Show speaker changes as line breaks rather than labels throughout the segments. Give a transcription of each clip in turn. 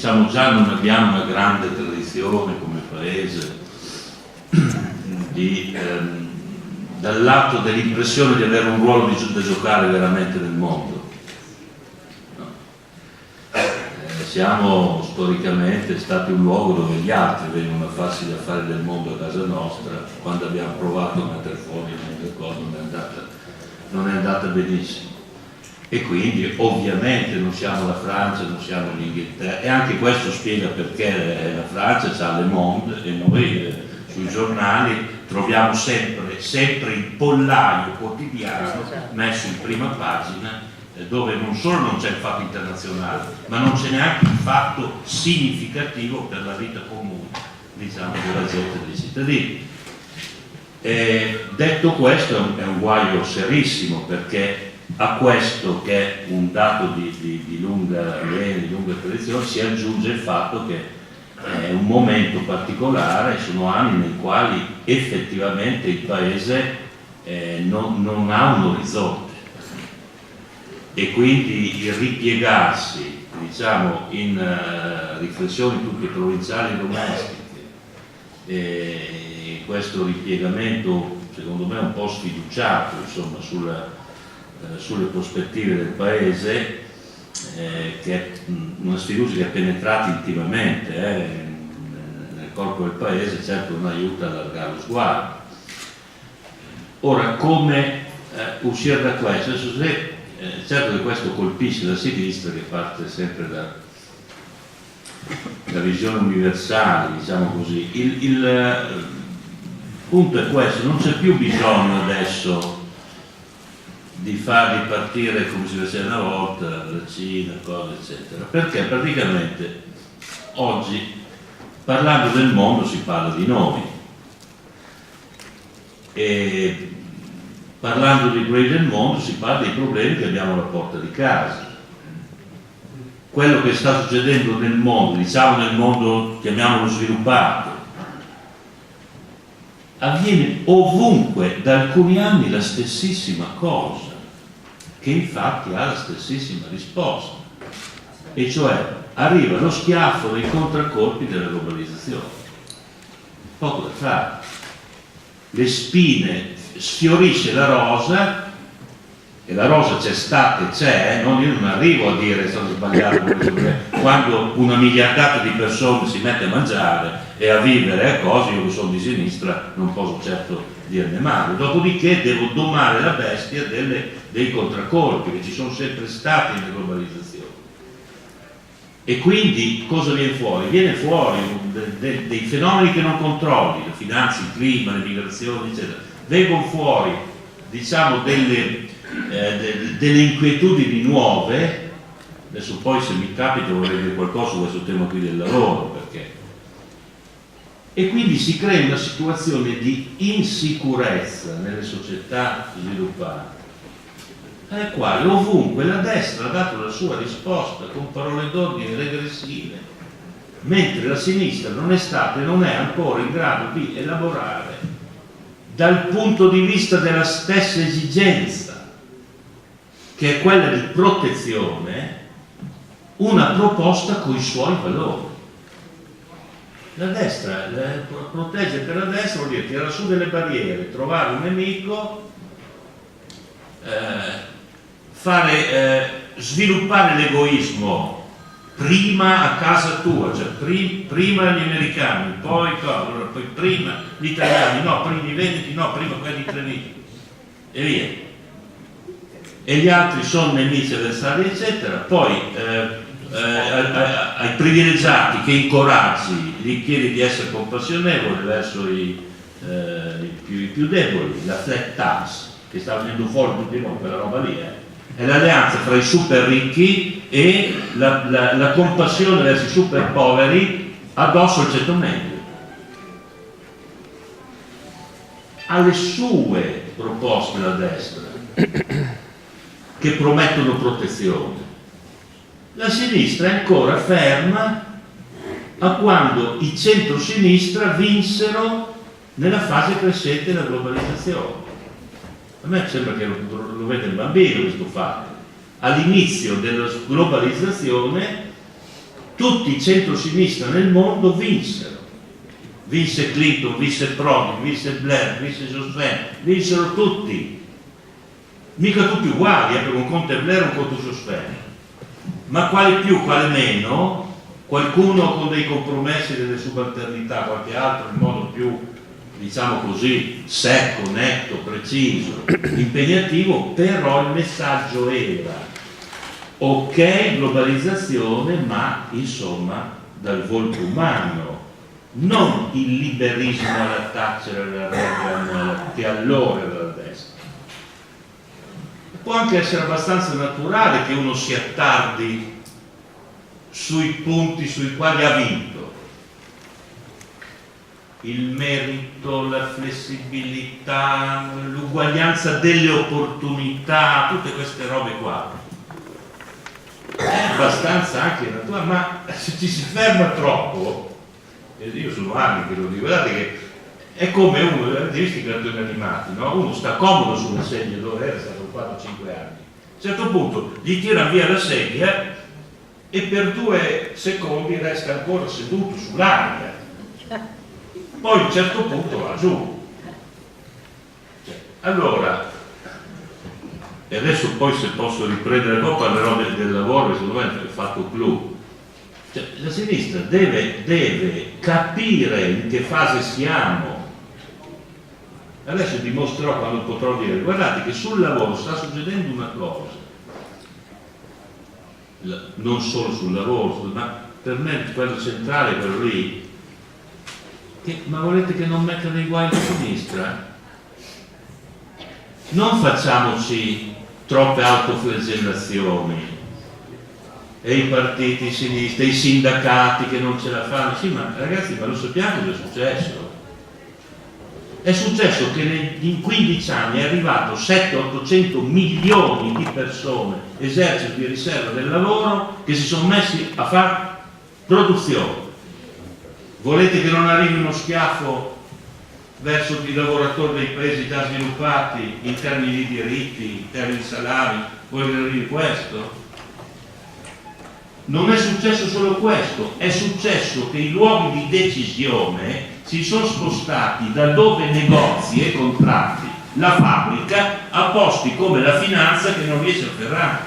diciamo, già non abbiamo una grande tradizione come paese dal lato dell'impressione di avere un ruolo da giocare veramente nel mondo. No. Siamo storicamente stati un luogo dove gli altri vengono a farsi gli affari del mondo a casa nostra. Quando abbiamo provato a mettere fuori le cose non è andata benissimo. E quindi ovviamente non siamo la Francia, non siamo l'Inghilterra, e anche questo spiega perché la Francia ha Le Monde e noi sui giornali troviamo sempre il pollaio quotidiano messo in prima pagina, dove non solo non c'è il fatto internazionale, ma non c'è neanche il fatto significativo per la vita comune, diciamo, della gente e dei cittadini. Detto questo, è un guaio serissimo, perché a questo, che è un dato di lunga tradizione, si aggiunge il fatto che è un momento particolare, sono anni nei quali effettivamente il paese non ha un orizzonte, e quindi il ripiegarsi, diciamo, in riflessioni tutte provinciali e domestiche, e questo ripiegamento secondo me un po' sfiduciato, insomma, sulle prospettive del paese, che è una sfiducia che è penetrata intimamente nel corpo del paese, certo non aiuta ad allargare lo sguardo. Ora, come uscire da questo? Certo che questo colpisce la sinistra, che parte sempre da visioni universali, diciamo così. Il punto è questo: non c'è più bisogno adesso di far ripartire come si faceva una volta la Cina, cose eccetera, perché praticamente oggi, parlando del mondo, si parla di noi, e parlando dei problemi del mondo si parla dei problemi che abbiamo alla porta di casa. Quello che sta succedendo nel mondo, diciamo nel mondo, chiamiamolo sviluppato, avviene ovunque da alcuni anni la stessissima cosa, che infatti ha la stessissima risposta, e cioè arriva lo schiaffo dei contraccolpi della globalizzazione. Poco da fare. Le spine, sfiorisce la rosa, e la rosa c'è stata e c'è, io non arrivo a dire che sono sbagliato, quando una miliardata di persone si mette a mangiare e a vivere a cose, io che sono di sinistra non posso certo dirne male. Dopodiché devo domare la bestia dei contraccolpi che ci sono sempre stati nella globalizzazione. E quindi cosa viene fuori? Viene fuori dei fenomeni che non controlli, le finanze, il clima, le migrazioni, eccetera. Vengono fuori, diciamo, delle inquietudini nuove. Adesso poi, se mi capita, vorrei dire qualcosa su questo tema qui del lavoro, perché e quindi si crea una situazione di insicurezza nelle società sviluppate, alle quali ovunque la destra ha dato la sua risposta con parole d'ordine regressive, mentre la sinistra non è stata e non è ancora in grado di elaborare, dal punto di vista della stessa esigenza, che è quella di protezione, una proposta con i suoi valori. La destra, proteggere per la destra vuol dire tirare su delle barriere, trovare un nemico, sviluppare l'egoismo prima a casa tua, cioè prima gli americani, poi prima gli italiani, no, prima i veneti, no, prima quelli treniti, e via. E gli altri sono nemici avversari, eccetera. Poi ai privilegiati che incoraggi, gli chiedi di essere compassionevole verso i più deboli, la flat tax, che sta venendo fuori tutti noi, quella roba lì, è l'alleanza tra i super ricchi e la compassione verso i super poveri addosso al ceto medio. Ha le sue proposte la destra che promettono protezione. La sinistra è ancora ferma a quando i centro-sinistra vinsero nella fase crescente della globalizzazione. A me sembra che lo vede il bambino questo fatto. All'inizio della globalizzazione tutti i centrosinistra nel mondo vinsero. Vinse Clinton, vinse Prodi, vinse Blair, vinse Jospin, vinsero tutti. Mica tutti uguali, perché un conto è Blair e un conto Jospin. Ma quale più, quale meno, qualcuno con dei compromessi, delle subalternità, qualche altro in modo più, diciamo così, secco, netto, preciso, impegnativo, però il messaggio era ok globalizzazione, ma insomma dal volto umano, non il liberismo alla Thatcher e alla Reagan che allora era la destra. Può anche essere abbastanza naturale che uno si attardi sui punti sui quali ha vinto: il merito, la flessibilità, l'uguaglianza delle opportunità, tutte queste robe qua. È abbastanza anche naturale, ma se ci si ferma troppo, e io sono anni che lo dico, guardate che è come uno, avete visto i cartoni animati, no? Uno sta comodo sulla sedia dove era stato 4-5 anni, a un certo punto gli tira via la sedia e per 2 secondi resta ancora seduto sull'aria, poi a un certo punto va giù. Allora, e adesso poi se posso riprendere, poi parlerò del lavoro, secondo me è fatto clou. Cioè, la sinistra deve capire in che fase siamo. Adesso dimostrerò quando potrò dire, guardate che sul lavoro sta succedendo una cosa, non solo sul lavoro, ma per me quello centrale, quello lì, che, ma volete che non metta nei guai la sinistra? Non facciamoci troppe autoflagellazioni, e i partiti di sinistra, i sindacati che non ce la fanno. Sì, ma ragazzi, ma lo sappiamo cosa è successo? È successo che in 15 anni è arrivato 700-800 milioni di persone, esercito di riserva del lavoro, che si sono messi a fare produzione. Volete che non arrivi uno schiaffo verso i lavoratori dei paesi già sviluppati in termini di diritti, in termini di salari? Volete che arrivi questo? Non è successo solo questo, è successo che i luoghi di decisione si sono spostati da dove negozi e contratti la fabbrica a posti come la finanza che non riesce a ferrare.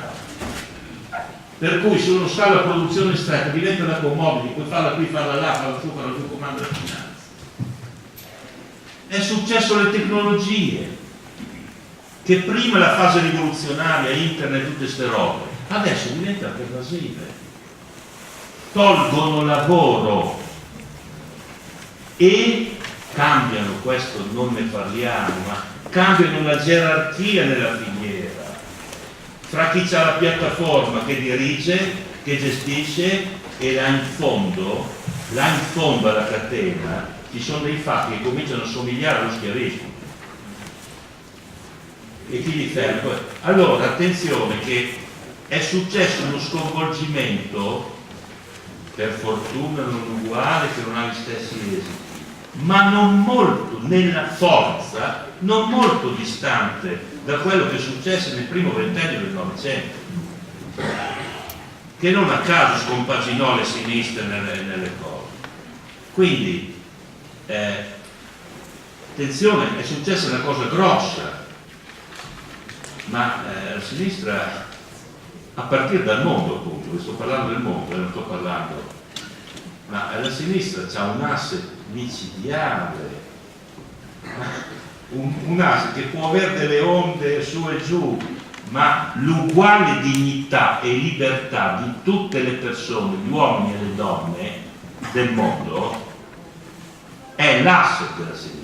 Per cui se uno sta alla produzione stretta diventa una commodity, puoi farla qui, farla là, farla giù, comanda la finanza. È successo alle tecnologie, che prima la fase rivoluzionaria, internet, tutte queste robe, adesso diventano pervasive. Tolgono lavoro e cambiano, questo non ne parliamo, ma cambiano la gerarchia nella filiera fra chi ha la piattaforma che dirige, che gestisce, e là in fondo alla catena ci sono dei fatti che cominciano a somigliare allo schiavismo e chi li ferma. Allora attenzione che è successo uno sconvolgimento, per fortuna non uguale, che non ha gli stessi esiti, ma non molto nella forza, non molto distante da quello che successe nel primo ventennio del Novecento, che non a caso scompaginò le sinistre nelle cose. Quindi attenzione, è successa una cosa grossa, ma la sinistra, a partire dal mondo, appunto, sto parlando del mondo, non sto parlando, ma la sinistra c'ha un asset micidiale, un asset che può avere delle onde su e giù, ma l'uguale dignità e libertà di tutte le persone, gli uomini e le donne del mondo, è l'asset della sinistra.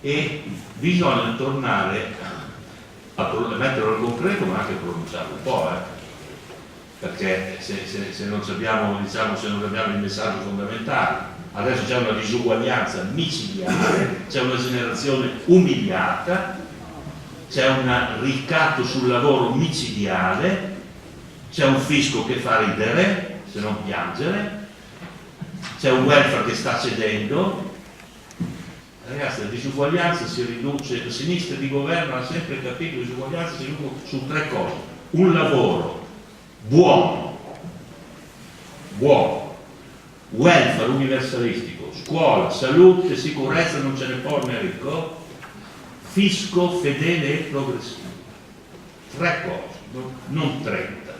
E bisogna tornare a metterlo al concreto, ma anche a pronunciarlo un po', perché se non abbiamo, diciamo, se non abbiamo il messaggio fondamentale. Adesso c'è una disuguaglianza micidiale, c'è una generazione umiliata, c'è un ricatto sul lavoro micidiale, c'è un fisco che fa ridere, se non piangere, c'è un welfare che sta cedendo. Ragazzi, la disuguaglianza si riduce, la sinistra di governo ha sempre capito che la disuguaglianza si riduce su 3 cose: un lavoro buono, buono, welfare universalistico, scuola, salute, sicurezza, non ce ne può né ricco, fisco fedele e progressivo. 3 cose, non 30.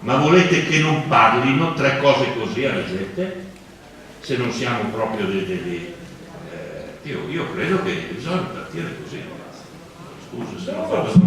Ma volete che non parlino 3 cose così alla gente? Se non siamo proprio io credo che bisogna partire così. Scusa se non faccio.